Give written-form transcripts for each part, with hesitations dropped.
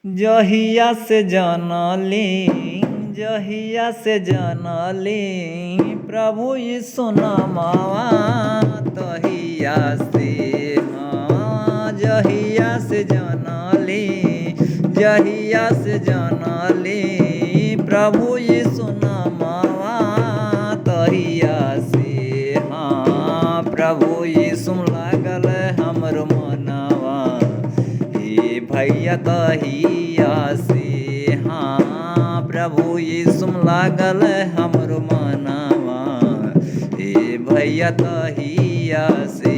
जहिया से जानली जहिया से जानली प्रभु यीशु नामवा तहिया से हाँ जहिया से जानली प्रभु यीशु नामवा तहिया से हाँ प्रभु यीशु लागल हमर मनवा हे भैया तहिया से हाँ प्रभु यीशु लागल हमर मनवा हे भैया तहिया से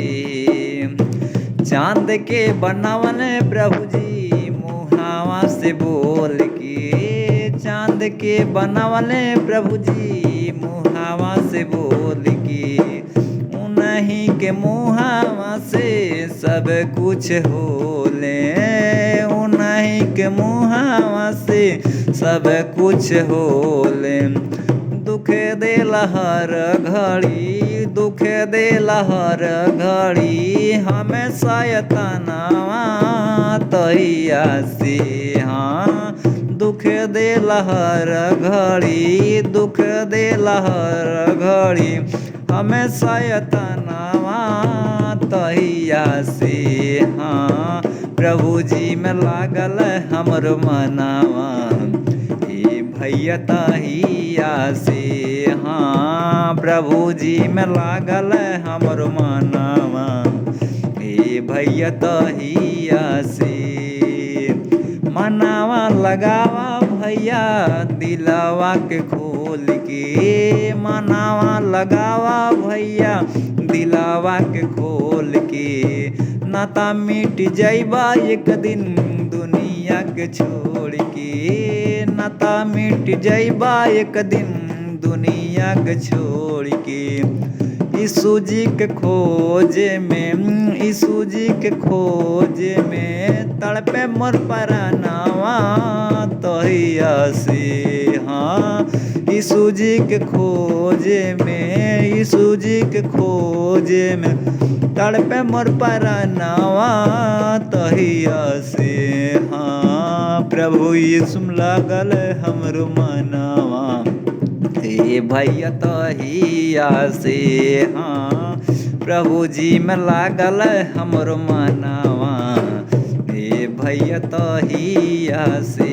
चांद के बनावन प्रभु जी मुहावा से बोल के चांद के बनावन प्रभु जी मुहावा से बोल के उन्हीं के मुहावा से सब कुछ होले उन्हीं के मुहावा से सब कुछ होले दुख दे हर घड़ी दुख दे हर घड़ी हमेशा यतनावा तहिया से हाँ दुख दे हर घड़ी दुख दे हर घड़ी हमेशा यतनावा तहिया से हाँ प्रभु जी में लागल हमर मनावा हे भैया तहिया से हाँ प्रभु जी में लागल हमर मनावा हे भैया तहिया से मनावा लगावा भैया दिलावा के खोल के मनावा लगावा भैया दिलावा के खोल के नाता मिट जाइबा एक दिन दुनिया के छोड़ के नाता मिट जाइबा एक दिन दुनिया के छोड़ के यीशु जी के खोज में यीशु जी के खोज में तड़पे मोर परानावा तहिया से हाँ यीशु जी के खोज में यीशु जी के खोज में तड़पे मोर परानावा तहिया से हाँ प्रभु यीशु लागल हमरो मनावा हे भैया तहिया से हाँ प्रभु जी में लागल हमरो मनावा हे भैया तहिया से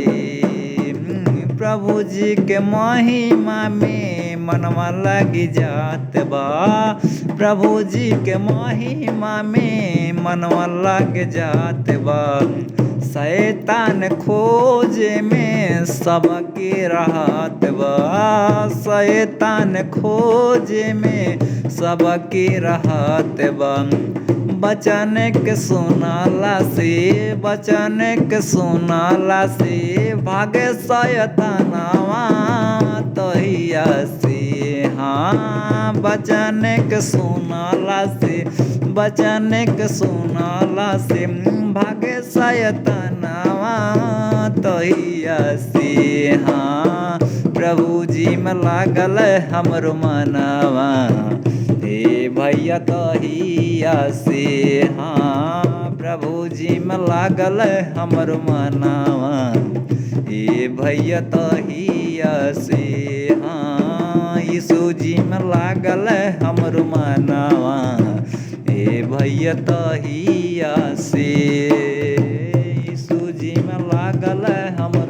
प्रभु जी के महिमा में मनवा लगी जात बा प्रभु जी के महिमा में मनवा लग जात बा शैतान खोज में सबके रहत बा शैतान खोज में सबके रहत बा बचन के सुनाला से बचन के सुनाला से भागे शैतानवा तहिया से हाँ बचन के सुनाला से बचन के सुनाला से भागे शैतानवा तहिया से हाँ प्रभु जी में लागल हमरो मनवा हे भैया तहिया से हाँ प्रभु जी में लागल हमरो मनवा हे भैया तहिया से हाँ यीशु जी में लागल हमरो मनवा हे भैया तहिया से यीशु जी में लागल हमरो